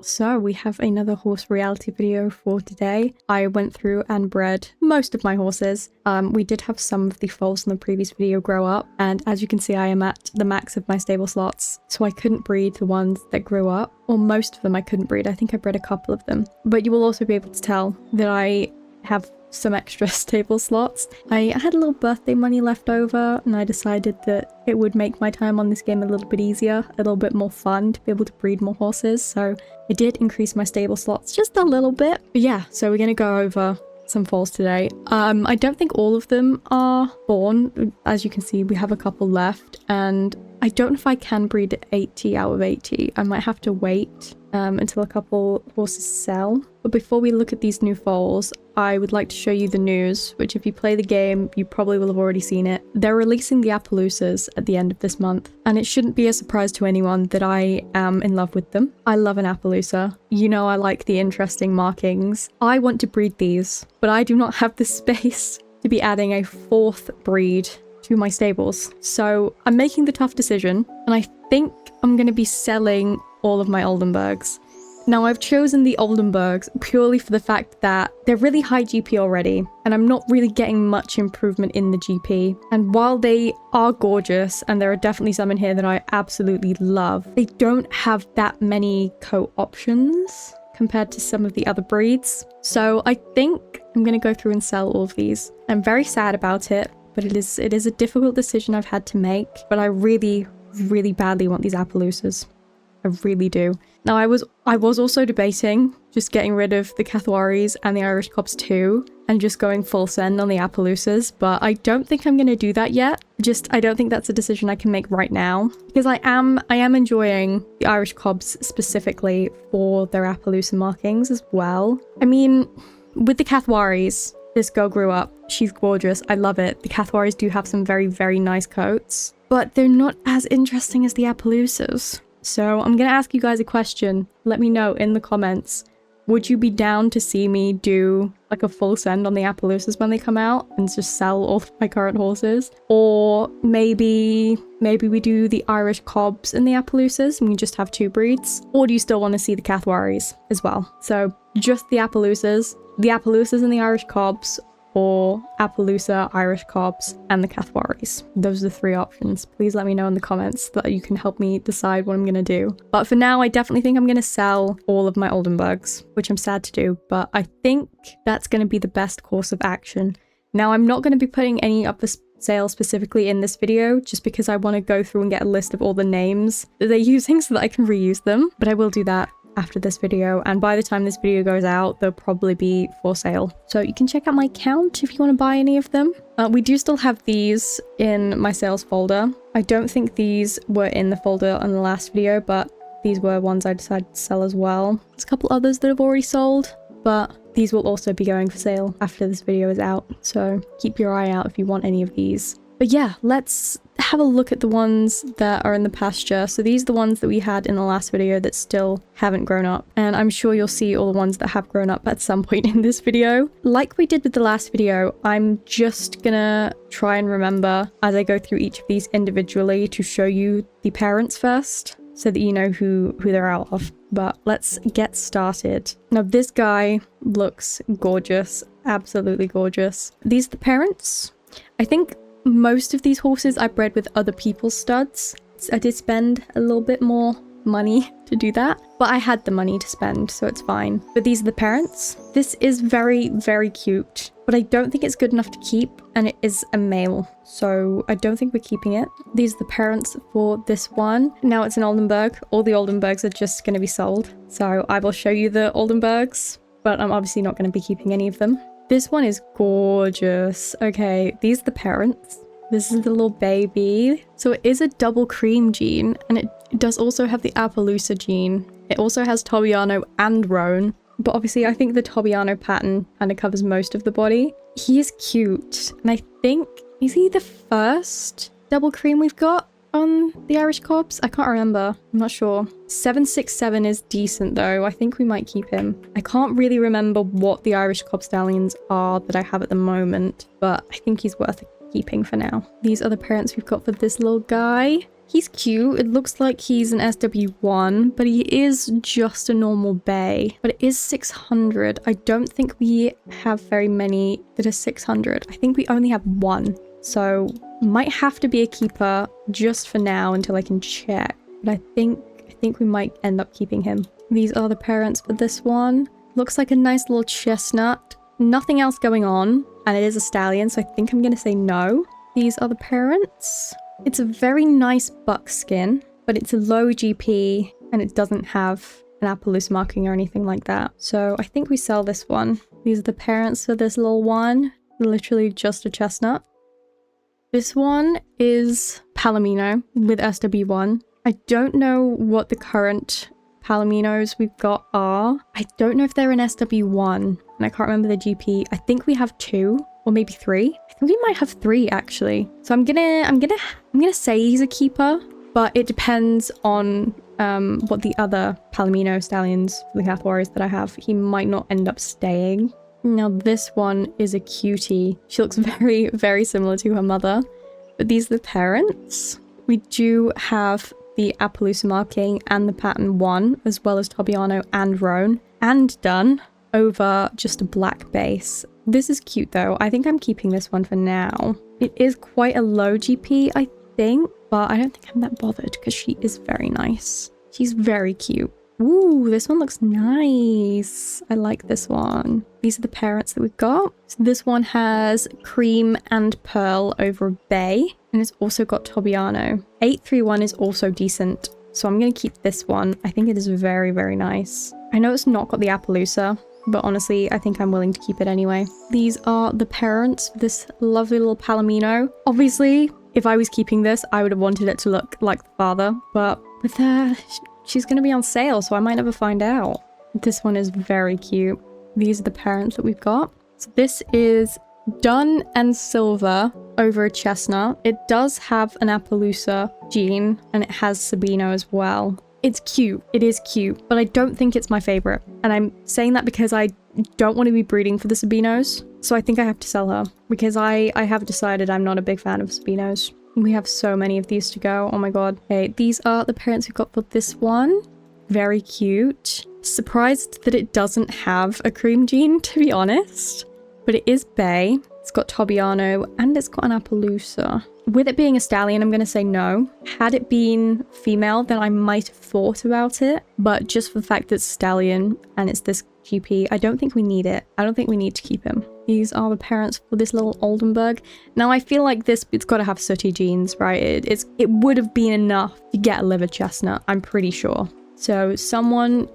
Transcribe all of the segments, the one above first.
So we have another horse reality video for today. I went through and bred most of my horses. We did have some of the foals in the previous video grow up, and as you can see I am at the max of my stable slots, so I couldn't breed the ones that grew up, or most of them I couldn't breed. I think I bred a couple of them, but you will also be able to tell that I have some extra stable slots. I had a little birthday money left over and I decided that it would make my time on this game a little bit easier, a little bit more fun to be able to breed more horses, so I did increase my stable slots just a little bit. But yeah, so we're gonna go over some foals today. I don't think all of them are born. As you can see, we have a couple left, and I don't know if I can breed 80 out of 80. I might have to wait until a couple horses sell. But before we look at these new foals, I would like to show you the news, which if you play the game, you probably will have already seen it. They're releasing the Appaloosas at the end of this month, and it shouldn't be a surprise to anyone that I am in love with them. I love an Appaloosa. You know I like the interesting markings. I want to breed these, but I do not have the space to be adding a fourth breed to my stables. So I'm making the tough decision, and I think I'm going to be selling all of my Oldenburgs. Now, I've chosen the Oldenburgs purely for the fact that they're really high GP already, and I'm not really getting much improvement in the GP. And while they are gorgeous, and there are definitely some in here that I absolutely love, they don't have that many coat options compared to some of the other breeds. So I think I'm going to go through and sell all of these. I'm very sad about it, but it is a difficult decision I've had to make, but I really, really badly want these Appaloosas. I really do. Now, I was also debating just getting rid of the Cathwaris and the Irish Cobs too, and just going full send on the Appaloosas, but I don't think I'm going to do that yet. I don't think that's a decision I can make right now, because I am enjoying the Irish Cobs specifically for their Appaloosa markings as well. I mean, with the Cathwaris, this girl grew up. She's gorgeous. I love it. The Cathwaris do have some very, very nice coats, but they're not as interesting as the Appaloosas. So I'm going to ask you guys a question. Let me know in the comments. Would you be down to see me do like a full send on the Appaloosas when they come out and just sell all of my current horses? Or maybe we do the Irish Cobs and the Appaloosas and we just have two breeds? Or do you still want to see the Cathwaris as well? So just the Appaloosas and the Irish Cobs, or Appaloosa, Irish Cobs, and the Cathwaris. Those are the three options. Please let me know in the comments so that you can help me decide what I'm going to do. But for now, I definitely think I'm going to sell all of my Oldenburgs, which I'm sad to do, but I think that's going to be the best course of action. Now, I'm not going to be putting any up for sale specifically in this video, just because I want to go through and get a list of all the names that they're using so that I can reuse them, but I will do that after this video, and by the time this video goes out, they'll probably be for sale. So you can check out my account if you want to buy any of them. We do still have these in my sales folder. I don't think these were in the folder on the last video, but these were ones I decided to sell as well. There's a couple others that have already sold, but these will also be going for sale after this video is out. So keep your eye out if you want any of these. But yeah, let's have a look at the ones that are in the pasture. So these are the ones that we had in the last video that still haven't grown up. And I'm sure you'll see all the ones that have grown up at some point in this video. Like we did with the last video, I'm just gonna try and remember as I go through each of these individually to show you the parents first, so that you know who they're out of. But let's get started. Now this guy looks gorgeous, absolutely gorgeous. These are the parents. I think most of these horses I bred with other people's studs. I did spend a little bit more money to do that, but I had the money to spend, so it's fine. But these are the parents. This is very, very cute, but I don't think it's good enough to keep, and it is a male, so I don't think we're keeping it. These are the parents for this one. Now it's an Oldenburg. All the Oldenburgs are just going to be sold, so I will show you the Oldenburgs, but I'm obviously not going to be keeping any of them. This one is gorgeous. Okay, these are the parents. This is the little baby. So it is a double cream gene, and it does also have the Appaloosa gene. It also has Tobiano and Roan, but obviously I think the Tobiano pattern kind of covers most of the body. He is cute, and I think, is he the first double cream we've got on the Irish Cobs? I can't remember. I'm not sure. 767 is decent though. I think we might keep him. I can't really remember what the Irish Cob stallions are that I have at the moment, but I think he's worth keeping for now. These are the parents we've got for this little guy. He's cute. It looks like he's an SW1, but he is just a normal bay. But it is 600. I don't think we have very many that are 600. I think we only have one. So might have to be a keeper just for now until I can check. But I think we might end up keeping him. These are the parents for this one. Looks like a nice little chestnut. Nothing else going on. And it is a stallion, so I think I'm going to say no. These are the parents. It's a very nice buckskin, but it's a low GP and it doesn't have an Appaloosa marking or anything like that. So I think we sell this one. These are the parents for this little one. Literally just a chestnut. This one is Palomino with SW1. I don't know what the current Palominos we've got are. I don't know if they're an SW1 and I can't remember the GP. I think we have 2 or maybe 3. I think we might have 3 actually. So I'm gonna say he's a keeper, but it depends on what the other Palomino stallions for the Calf Warriors that I have. He might not end up staying. Now this one is a cutie. She looks very, very similar to her mother, but these are the parents. We do have the Appaloosa marking and the pattern 1, as well as Tobiano and Roan, and done over just a black base. This is cute though. I think I'm keeping this one for now. It is quite a low GP, I think, but I don't think I'm that bothered because she is very nice. She's very cute. Ooh, this one looks nice. I like this one. These are the parents that we've got. So this one has cream and pearl over a bay, and it's also got Tobiano. 831 is also decent, so I'm going to keep this one. I think it is very, very nice. I know it's not got the Appaloosa, but honestly, I think I'm willing to keep it anyway. These are the parents of this lovely little Palomino. Obviously, if I was keeping this, I would have wanted it to look like the father, but with her, she's going to be on sale, so I might never find out. This one is very cute. These are the parents that we've got. So this is dun and silver over a chestnut. It does have an Appaloosa gene, and it has Sabino as well. It's cute. It is cute, but I don't think it's my favorite. And I'm saying that because I don't want to be breeding for the Sabinos. So I think I have to sell her because I have decided I'm not a big fan of Sabinos. We have so many of these to go. Oh my god. Okay, these are the parents we got for this one. Very cute. Surprised that it doesn't have a cream gene, to be honest. But it is bay. It's got Tobiano and it's got an Appaloosa. With it being a stallion, I'm going to say no. Had it been female, then I might have thought about it. But just for the fact that it's stallion and it's this GP, I don't think we need it. I don't think we need to keep him. These are the parents for this little Oldenburg. Now, I feel like it's got to have sooty genes, right? It would have been enough to get a liver chestnut, I'm pretty sure. So someone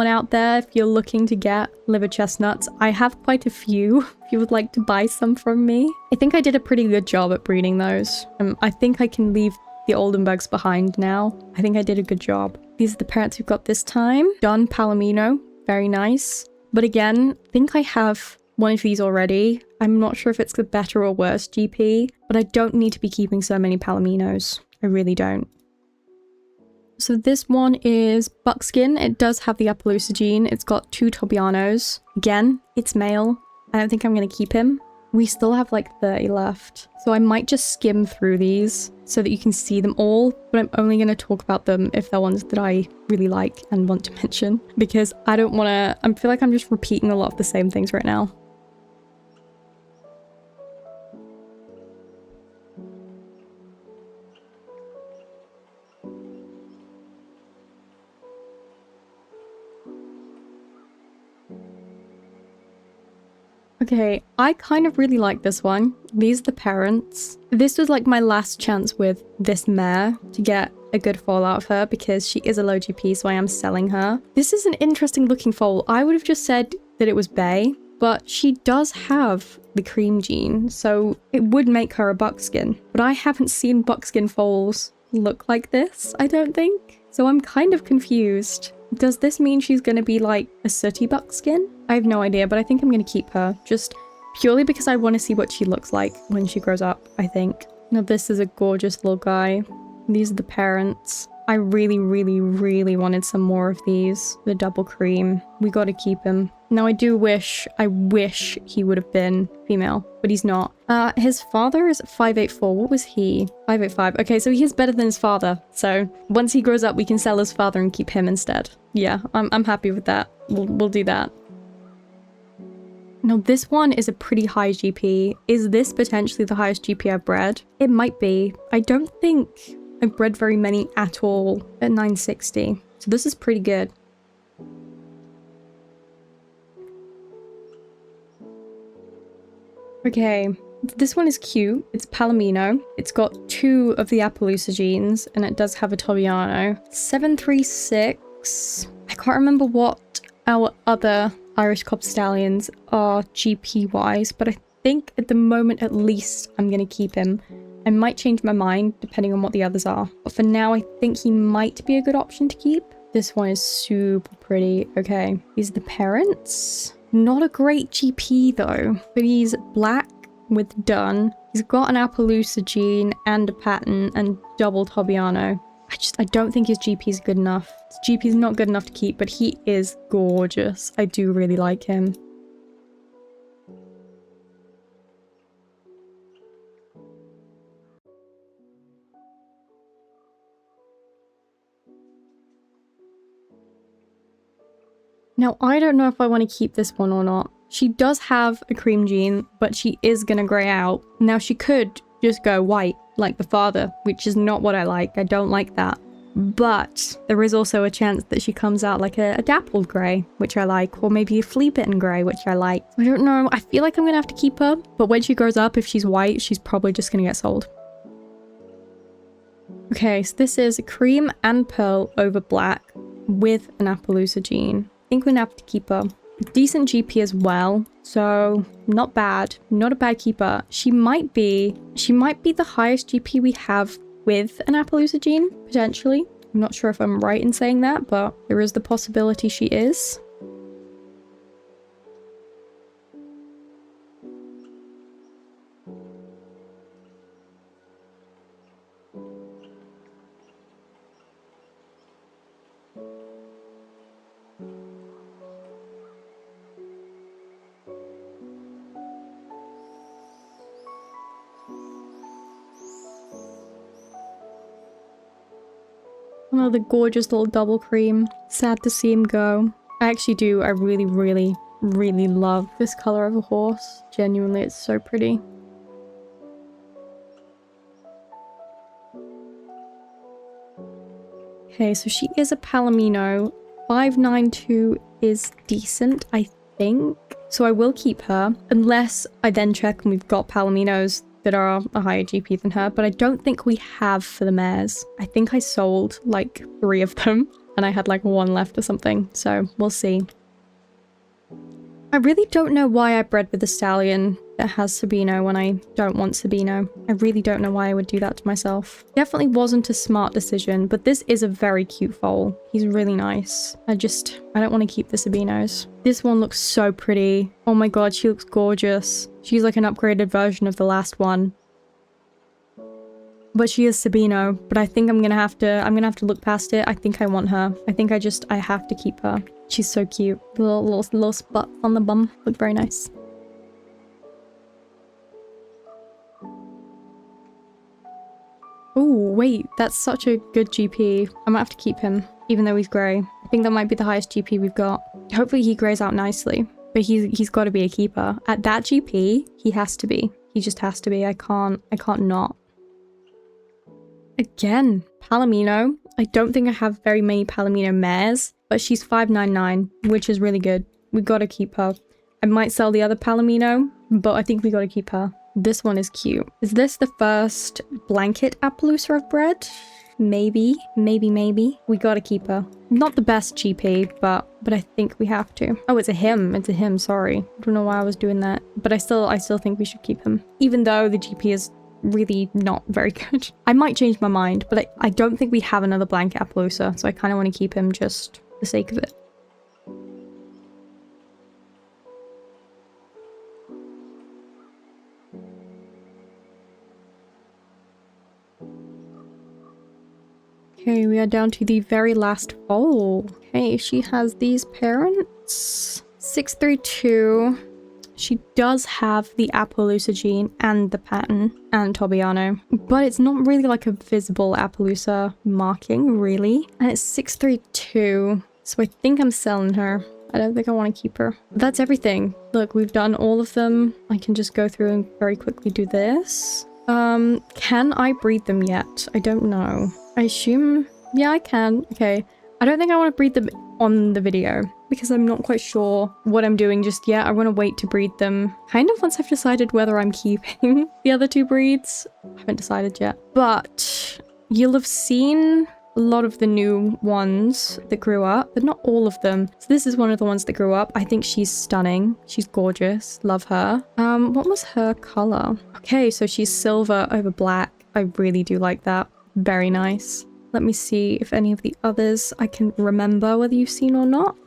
out there, if you're looking to get liver chestnuts, I have quite a few if you would like to buy some from me. I think I did a pretty good job at breeding those. I think I can leave the Oldenburgs behind now. I think I did a good job. These are the parents we've got this time. Don Palomino, very nice. But again, I think I have one of these already. I'm not sure if it's the better or worse GP, but I don't need to be keeping so many Palominos. I really don't. So this one is buckskin. It does have the Appaloosa gene. It's got 2 Tobianos. Again, it's male. I don't think I'm going to keep him. We still have like 30 left. So I might just skim through these so that you can see them all, but I'm only going to talk about them if they're ones that I really like and want to mention, because I don't want to, I feel like I'm just repeating a lot of the same things right now. Okay, I kind of really like this one. These are the parents. This was like my last chance with this mare to get a good foal out of her because she is a low GP, so I am selling her. This is an interesting looking foal. I would have just said that it was bay, but she does have the cream gene, so it would make her a buckskin. But I haven't seen buckskin foals look like this, I don't think. So I'm kind of confused. Does this mean she's going to be like a sooty buckskin? I have no idea, but I think I'm going to keep her just purely because I want to see what she looks like when she grows up, I think. Now this is a gorgeous little guy. These are the parents. I really, really, really wanted some more of these. The double cream. We got to keep him. Now I wish he would have been female, but he's not. His father is 5'84". What was he? 5'85". Okay, so he is better than his father. So once he grows up, we can sell his father and keep him instead. Yeah, I'm happy with that. We'll do that. Now this one is a pretty high GP. Is this potentially the highest GP I've bred? It might be. I don't think I've bred very many at all at 960. So this is pretty good. Okay, this one is cute. It's Palomino. It's got 2 of the Appaloosa genes, and it does have a Tobiano. 736. I can't remember what our other Irish Cob Stallions are GP-wise, but I think at the moment at least I'm going to keep him. I might change my mind depending on what the others are, but for now I think he might be a good option to keep. This one is super pretty. Okay, these are the parents. Not a great GP though, but he's black with dun. He's got an Appaloosa gene and a pattern and double Tobiano. I don't think his GP is good enough. His GP is not good enough to keep, but he is gorgeous. I do really like him. Now, I don't know if I want to keep this one or not. She does have a cream gene, but she is going to grey out. Now, she could just go white, like the father, which is not what I like. I don't like that. But there is also a chance that she comes out like a dappled grey, which I like, or maybe a flea bitten grey, which I like. I don't know. I feel like I'm going to have to keep her, but when she grows up, if she's white, she's probably just going to get sold. Okay, so this is cream and pearl over black with an Appaloosa gene. I think we're gonna have to keep her. Decent GP as well, so not bad. Not a bad keeper. She might be the highest GP we have with an Appaloosa gene, potentially. I'm not sure if I'm right in saying that, but there is the possibility she is. Another gorgeous little double cream. Sad to see him go. I really, really, really love this color of a horse. Genuinely, it's so pretty. Okay, so she is a Palomino. 592 is decent, I think. So I will keep her, unless I then check and we've got Palominos that are a higher GP than her, but I don't think we have for the mares. I think I sold like 3 of them and I had like 1 left or something, so we'll see. I really don't know why I bred with a stallion that has Sabino when I don't want Sabino. I really don't know why I would do that to myself. Definitely wasn't a smart decision, but this is a very cute foal. He's really nice. I don't want to keep the Sabinos. This one looks so pretty. Oh my god, she looks gorgeous. She's like an upgraded version of the last one. But she is Sabino, but I think I'm gonna have to look past it. I think I want her. I think I have to keep her. She's so cute. The little spot on the bum look very nice. Oh, wait, that's such a good GP. I might have to keep him, even though he's grey. I think that might be the highest GP we've got. Hopefully he greys out nicely, but he's got to be a keeper. At that GP, he has to be. He just has to be. I can't not. Again, Palomino. I don't think I have very many Palomino mares, but she's 599, which is really good. We gotta keep her. I might sell the other Palomino, but I think we gotta keep her. This one is cute. Is this the first blanket Appaloosa I've bred? Maybe. We gotta keep her. Not the best GP, but I think we have to. Oh, it's a him. It's a him, sorry. I don't know why I was doing that. But I still think we should keep him. Even though the GP is really not very good. I might change my mind, but I don't think we have another blanket Appaloosa, so I kind of want to keep him just for the sake of it. Okay, we are down to the very last foal. Okay, she has these parents. 632. She does have the Appaloosa gene and the pattern and Tobiano, but it's not really like a visible Appaloosa marking, really. And it's 632, so I think I'm selling her. I don't think I want to keep her. That's everything. Look, we've done all of them. I can just go through and very quickly do this. Can I breed them yet? I don't know. I assume... yeah, I can. Okay. I don't think I want to breed them on the video because I'm not quite sure what I'm doing just yet. I want to wait to breed them kind of once I've decided whether I'm keeping the other two breeds. I haven't decided yet. But you'll have seen a lot of the new ones that grew up, but not all of them. So this is one of the ones that grew up. I think she's stunning. She's gorgeous. Love her. What was her color? Okay, so she's silver over black. I really do like that. Very nice. Let me see if any of the others I can remember whether you've seen or not.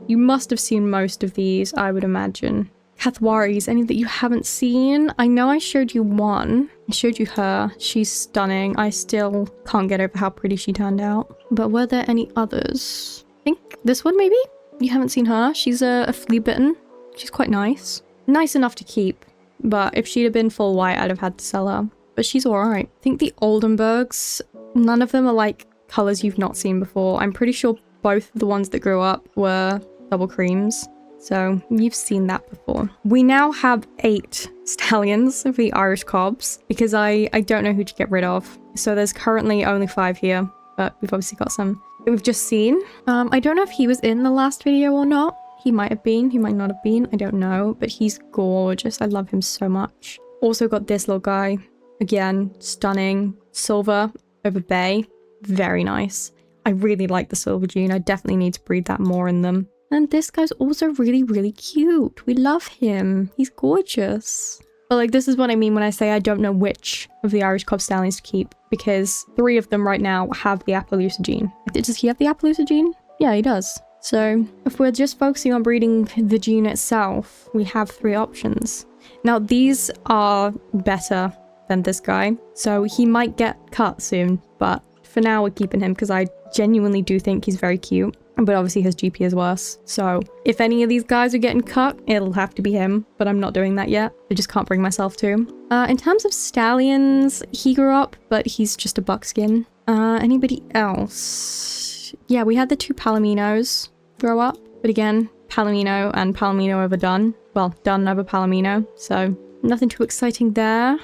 You must have seen most of these, I would imagine. Kathwaris, any that you haven't seen? I know I showed you one. I showed you her. She's stunning. I still can't get over how pretty she turned out. But were there any others? I think this one maybe? You haven't seen her? She's a flea bitten. She's quite nice. Nice enough to keep. But if she'd have been full white, I'd have had to sell her. But she's alright. I think the Oldenburgs, none of them are like colors you've not seen before. I'm pretty sure both of the ones that grew up were double creams. So you've seen that before. We now have 8 stallions of the Irish cobs because I don't know who to get rid of. So there's currently only 5 here, but we've obviously got some that we've just seen. I don't know if he was in the last video or not. He might have been, he might not have been, I don't know, but he's gorgeous. I love him so much. Also got this little guy. Again, stunning. Silver over bay. Very nice. I really like the silver gene. I definitely need to breed that more in them. And this guy's also really, really cute. We love him. He's gorgeous. But like, this is what I mean when I say I don't know which of the Irish Cob Stallions to keep, because 3 of them right now have the Appaloosa gene. Does he have the Appaloosa gene? Yeah, he does. So if we're just focusing on breeding the gene itself, we have 3 options. Now, these are better than this guy, so he might get cut soon, but for now we're keeping him because I genuinely do think he's very cute. But obviously his GP is worse. So if any of these guys are getting cut, it'll have to be him. But I'm not doing that yet. I just can't bring myself to. In terms of stallions, he grew up, but he's just a buckskin. Anybody else? Yeah, we had the 2 Palominos grow up. But again, Palomino and Palomino over Dun. Well, Dun over Palomino. So nothing too exciting there.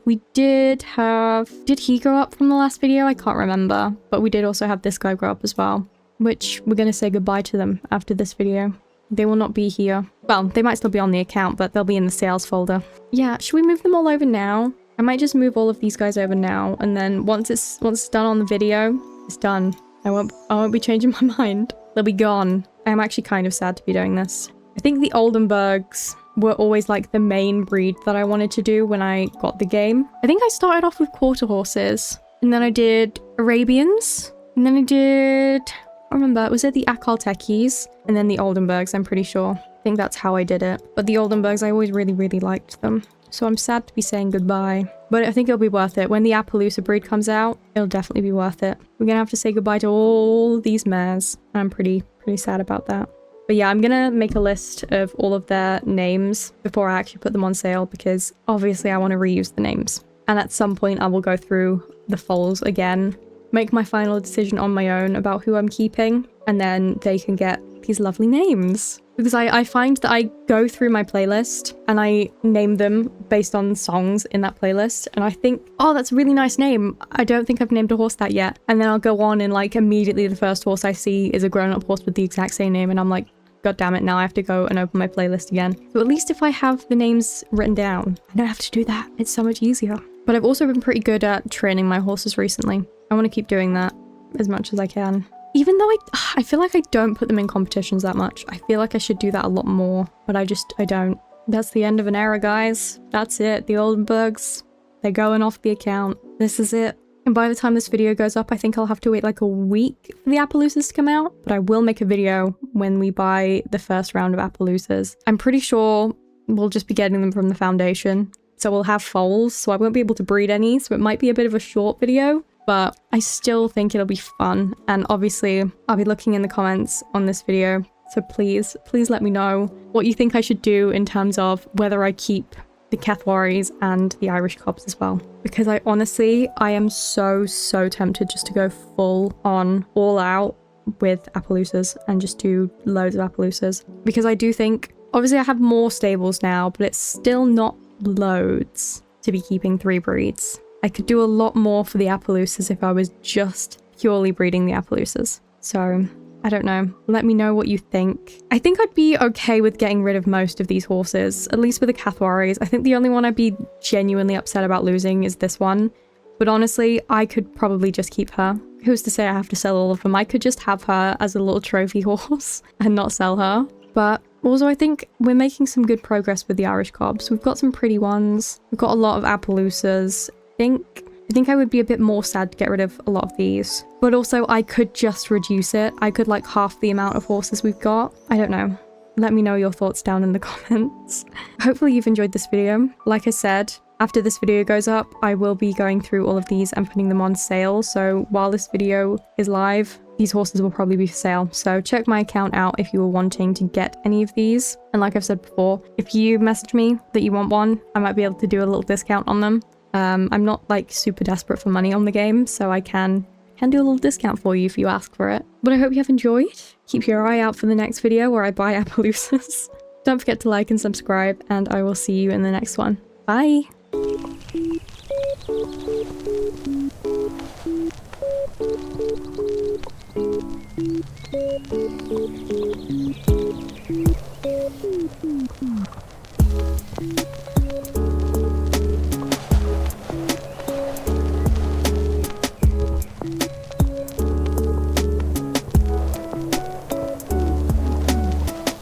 We did have... Did he grow up from the last video? I can't remember. But we did also have this guy grow up as well. Which we're going to say goodbye to them after this video. They will not be here. Well, they might still be on the account, but they'll be in the sales folder. Yeah, should we move them all over now? I might just move all of these guys over now, and then once it's done on the video, it's done. I won't be changing my mind. They'll be gone. I am actually kind of sad to be doing this. I think the Oldenburgs were always like the main breed that I wanted to do when I got the game. I think I started off with quarter horses, and then I did Arabians, and then I did... I remember, was it the Akaltekis and then the Oldenburgs, I'm pretty sure. I think that's how I did it. But the Oldenburgs, I always really, really liked them. So I'm sad to be saying goodbye. But I think it'll be worth it. When the Appaloosa breed comes out, it'll definitely be worth it. We're gonna have to say goodbye to all these mares. I'm pretty sad about that. But yeah, I'm gonna make a list of all of their names before I actually put them on sale, because obviously I want to reuse the names. And at some point I will go through the foals again, make my final decision on my own about who I'm keeping, and then they can get these lovely names. Because I find that I go through my playlist and I name them based on songs in that playlist, and I think, oh, that's a really nice name. I don't think I've named a horse that yet. And then I'll go on and like immediately the first horse I see is a grown-up horse with the exact same name, and I'm like, God damn it, now I have to go and open my playlist again. So at least if I have the names written down, I don't have to do that. It's so much easier. But I've also been pretty good at training my horses recently. I want to keep doing that as much as I can. Even though I feel like I don't put them in competitions that much. I feel like I should do that a lot more, but I don't. That's the end of an era, guys. That's it. The Oldenburgs, they're going off the account. This is it. And by the time this video goes up, I think I'll have to wait like a week for the Appaloosas to come out. But I will make a video when we buy the first round of Appaloosas. I'm pretty sure we'll just be getting them from the foundation. So we'll have foals, so I won't be able to breed any, so it might be a bit of a short video, but I still think it'll be fun. And obviously, I'll be looking in the comments on this video So please let me know what you think I should do in terms of whether I keep the Cathwaris and the Irish Cobs as well. Because I am so tempted just to go full on, all out with Appaloosas and just do loads of Appaloosas. Because I do think, obviously I have more stables now, but it's still not loads to be keeping 3 breeds. I could do a lot more for the Appaloosas if I was just purely breeding the Appaloosas. So I don't know. Let me know what you think. I think I'd be okay with getting rid of most of these horses, at least with the Cathwaris. I think the only one I'd be genuinely upset about losing is this one. But honestly, I could probably just keep her. Who's to say I have to sell all of them? I could just have her as a little trophy horse and not sell her. But also, I think we're making some good progress with the Irish Cobs. We've got some pretty ones. We've got a lot of Appaloosas. I think I would be a bit more sad to get rid of a lot of these. But also, I could just reduce it. I could like half the amount of horses we've got. I don't know. Let me know your thoughts down in the comments. Hopefully you've enjoyed this video. Like I said, after this video goes up, I will be going through all of these and putting them on sale. So while this video is live, these horses will probably be for sale. So check my account out if you were wanting to get any of these. And like I've said before, if you message me that you want one, I might be able to do a little discount on them. I'm not like super desperate for money on the game, so I can do a little discount for you if you ask for it. But I hope you have enjoyed. Keep your eye out for the next video where I buy Appaloosas. Don't forget to like and subscribe, and I will see you in the next one. Bye!